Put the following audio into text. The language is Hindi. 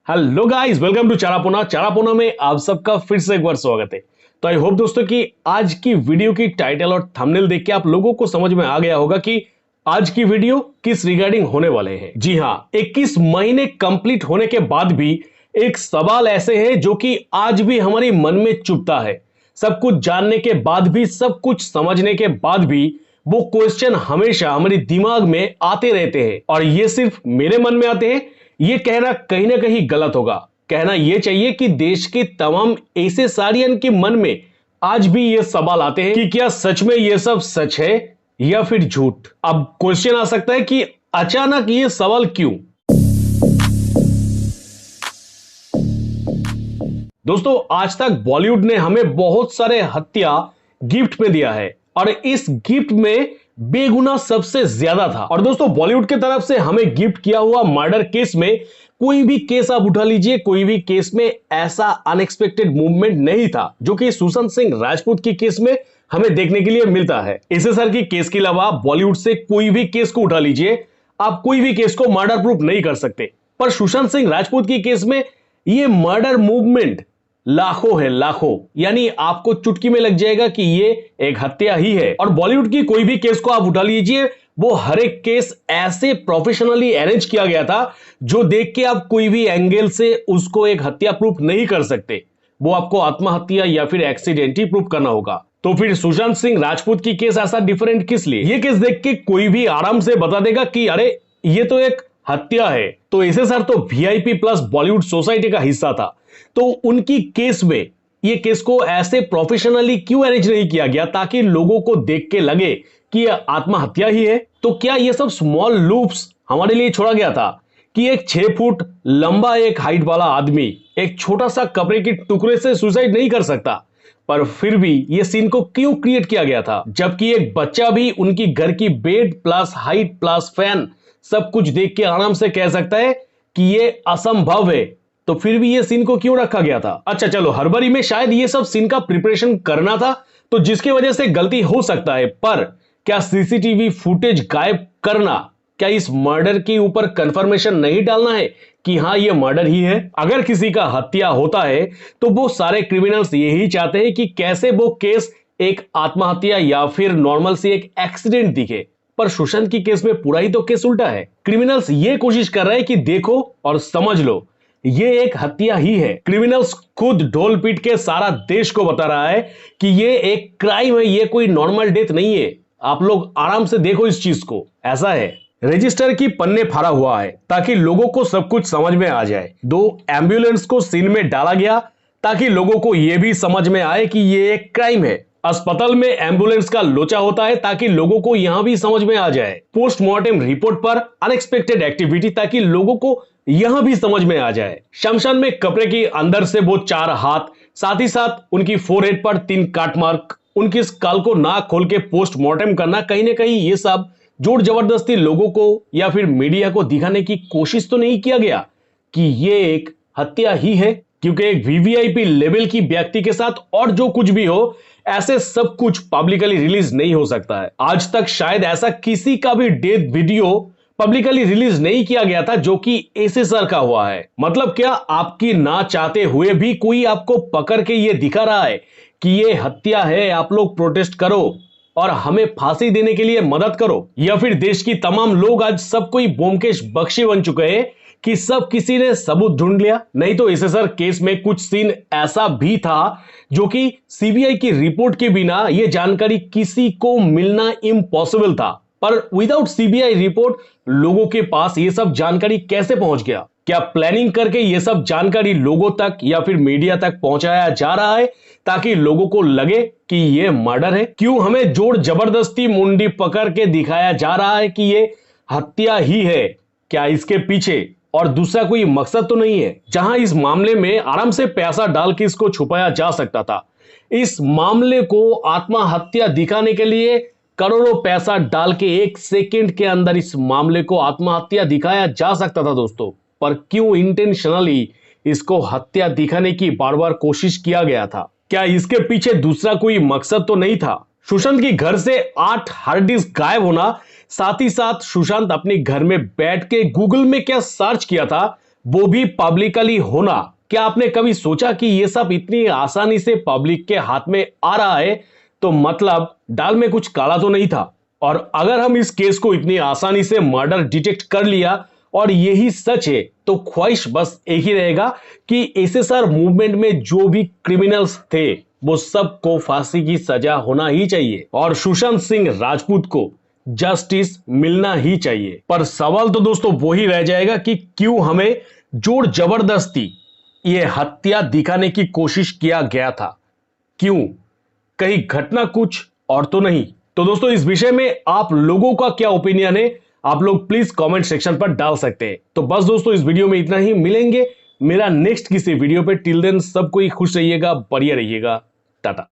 Hello guys, welcome to Charapona. Charapona में आप सबका फिर से एक बार स्वागत है। तो आई होप दोस्तों कि आज की वीडियो की टाइटल और थंबनेल देख के आप लोगों को समझ में आ गया होगा कि आज की वीडियो किस रिगार्डिंग होने वाले हैं। जी हां, 21 महीने कंप्लीट होने के बाद भी एक सवाल ऐसे है जो कि आज भी हमारे मन में चुभता है। सब कुछ जानने के बाद भी, सब कुछ समझने के बाद भी वो क्वेश्चन हमेशा हमारे दिमाग में आते रहते हैं। और ये सिर्फ मेरे मन में आते हैं, ये कहना कहीं ना कहीं गलत होगा। कहना यह चाहिए कि देश के तमाम ऐसे सारियन के मन में आज भी ये सवाल आते हैं कि क्या सच में ये सब सच है या फिर झूठ। अब क्वेश्चन आ सकता है कि अचानक ये सवाल क्यों। दोस्तों, आज तक बॉलीवुड ने हमें बहुत सारे हत्या गिफ्ट में दिया है और इस गिफ्ट में बेगुनाह सबसे ज्यादा था। और दोस्तों, बॉलीवुड की तरफ से हमें गिफ्ट किया हुआ मर्डर केस में कोई भी केस आप उठा लीजिए, कोई भी केस में ऐसा अनएक्सपेक्टेड मूवमेंट नहीं था जो कि सुशांत सिंह राजपूत की केस में हमें देखने के लिए मिलता है। एसएसआर की केस के अलावा बॉलीवुड से कोई भी केस को उठा लीजिए, आप कोई भी केस को मर्डर प्रूफ नहीं कर सकते। पर सुशांत सिंह राजपूत की केस में ये मर्डर मूवमेंट लाखों है, लाखों। यानी आपको चुटकी में लग जाएगा कि ये एक हत्या ही है। और बॉलीवुड की कोई भी केस को आप उठा लीजिए, वो हर एक केस ऐसे प्रोफेशनली अरेंज किया गया था जो देख के आप कोई भी एंगल से उसको एक हत्या प्रूफ नहीं कर सकते। वो आपको आत्महत्या या फिर एक्सीडेंट ही प्रूफ करना होगा। तो फिर सुशांत सिंह राजपूत की केस ऐसा डिफरेंट किस लिए? ये केस देख के कोई भी आराम से बता देगा कि अरे ये तो एक हत्या है। तो एसएसआर तो वीआईपी प्लस बॉलीवुड सोसाइटी का हिस्सा था, तो उनकी केस में ये केस को ऐसे प्रोफेशनली क्यों अरेंज नहीं किया गया ताकि लोगों को देख के लगे कि यह आत्महत्या ही है? तो क्या ये सब स्मॉल लूप्स हमारे लिए छोड़ा गया था कि एक 6 फुट लंबा एक हाइट वाला आदमी एक छोटा सा कपड़े के टुकड़े से सुसाइड नहीं कर सकता? पर फिर भी ये सीन को क्यों क्रिएट किया गया था, जबकि एक बच्चा भी उनकी घर की bed plus height plus fan सब कुछ देख के आराम से कह सकता है कि ये असंभव है? तो फिर भी ये सीन को क्यों रखा गया था? अच्छा चलो, हड़बड़ी में शायद ये सब सीन का प्रिपरेशन करना था, तो जिसकी वजह से गलती हो सकता है। पर क्या सीसीटीवी फुटेज गायब करना, क्या इस मर्डर के ऊपर कंफर्मेशन नहीं डालना है कि हाँ ये मर्डर ही है? अगर किसी का हत्या होता है तो वो सारे क्रिमिनल्स यही चाहते हैं कि कैसे वो केस एक आत्महत्या या फिर नॉर्मल सी एक एक्सीडेंट दिखे। पर सुशांत की केस में पूरा ही तो केस उल्टा है। क्रिमिनल्स ये कोशिश कर रहे हैं कि देखो और समझ लो ये एक हत्या ही है। क्रिमिनल्स खुद ढोल पीट के सारा देश को बता रहा है कि ये एक क्राइम है, ये कोई नॉर्मल डेथ नहीं है। आप लोग आराम से देखो इस चीज को। ऐसा है, रजिस्टर की पन्ने फाड़ा हुआ है ताकि लोगों को सब कुछ समझ में आ जाए। 2 एम्बुलेंस को सीन में डाला गया ताकि लोगों को यह भी समझ में आए कि ये एक क्राइम है। अस्पताल में एम्बुलेंस का लोचा होता है ताकि लोगों को यहां भी समझ में आ जाए। पोस्टमार्टम रिपोर्ट पर अनएक्सपेक्टेड एक्टिविटी ताकि लोगों को यहां भी समझ में आ जाए। शमशान में कपड़े के अंदर से वो 4 हाथ, साथ ही साथ उनकी फोरहेड पर 3 काट मार्क, उनकी स्काल को नाक खोल के पोस्टमार्टम करना, कहीं ना कहीं ये सब जोर जबरदस्ती लोगों को या फिर मीडिया को दिखाने की कोशिश तो नहीं किया गया कि ये एक हत्या ही है? क्योंकि एक वीवीआईपी लेवल की व्यक्ति के साथ और जो कुछ भी हो, ऐसे सब कुछ पब्लिकली रिलीज नहीं हो सकता है। आज तक शायद ऐसा किसी का भी डेथ वीडियो पब्लिकली रिलीज नहीं किया गया था जो कि एसएसआर का हुआ है। मतलब क्या आपकी ना चाहते हुए भी कोई आपको पकड़ के ये दिखा रहा है कि ये हत्या है, आप लोग प्रोटेस्ट करो और हमें फांसी देने के लिए मदद करो? या फिर देश की तमाम लोग आज सब कोई ब्योमकेश बख्शी बन चुके हैं कि सब किसी ने सबूत ढूंढ लिया? नहीं तो एसएसआर केस में कुछ सीन ऐसा भी था जो कि सीबीआई की रिपोर्ट के बिना ये जानकारी किसी को मिलना इम्पॉसिबल था। पर विदाउट सीबीआई रिपोर्ट लोगों के पास ये सब जानकारी कैसे पहुंच गया? क्या प्लानिंग करके ये सब जानकारी लोगों तक या फिर मीडिया तक पहुंचाया जा रहा है ताकि लोगों को लगे कि ये मर्डर है? क्यों हमें जोर जबरदस्ती मुंडी पकड़ के दिखाया जा रहा है कि ये हत्या ही है? क्या इसके पीछे और दूसरा कोई मकसद तो नहीं है? जहां इस मामले में आराम से पैसा डाल के इसको छुपाया जा सकता था, इस मामले को आत्महत्या दिखाने के लिए करोड़ों पैसा डाल के 1 सेकंड के अंदर इस मामले को आत्महत्या दिखाया जा सकता था दोस्तों। पर क्यों इंटेंशनली इसको हत्या दिखाने की बार बार कोशिश किया गया था? क्या इसके पीछे दूसरा कोई मकसद तो नहीं था? सुशांत के घर से 8 हार्ड डिस्क गायब होना, साथ ही साथ सुशांत अपने घर में बैठ के गूगल में क्या सर्च किया था वो भी पब्लिकली होना। क्या आपने कभी सोचा कि ये सब इतनी आसानी से पब्लिक के हाथ में आ रहा है, तो मतलब दाल में कुछ काला तो नहीं था। और अगर हम इस केस को इतनी आसानी से मर्डर डिटेक्ट कर लिया और यही सच है, तो ख्वाहिश बस एक ही रहेगा कि एसएसआर मूवमेंट में जो भी क्रिमिनल्स थे वो सबको फांसी की सजा होना ही चाहिए और सुशांत सिंह राजपूत को जस्टिस मिलना ही चाहिए। पर सवाल तो दोस्तों वही रह जाएगा कि क्यों हमें जोर जबरदस्ती ये हत्या दिखाने की कोशिश किया गया था। क्यों? कहीं घटना कुछ और तो नहीं? तो दोस्तों इस विषय में आप लोगों का क्या ओपिनियन है, आप लोग प्लीज कमेंट सेक्शन पर डाल सकते हैं। तो बस दोस्तों इस वीडियो में इतना ही, मिलेंगे मेरा नेक्स्ट किसी वीडियो पे। टिल देन सब कोई खुश रहिएगा, बढ़िया रहिएगा, टाटा।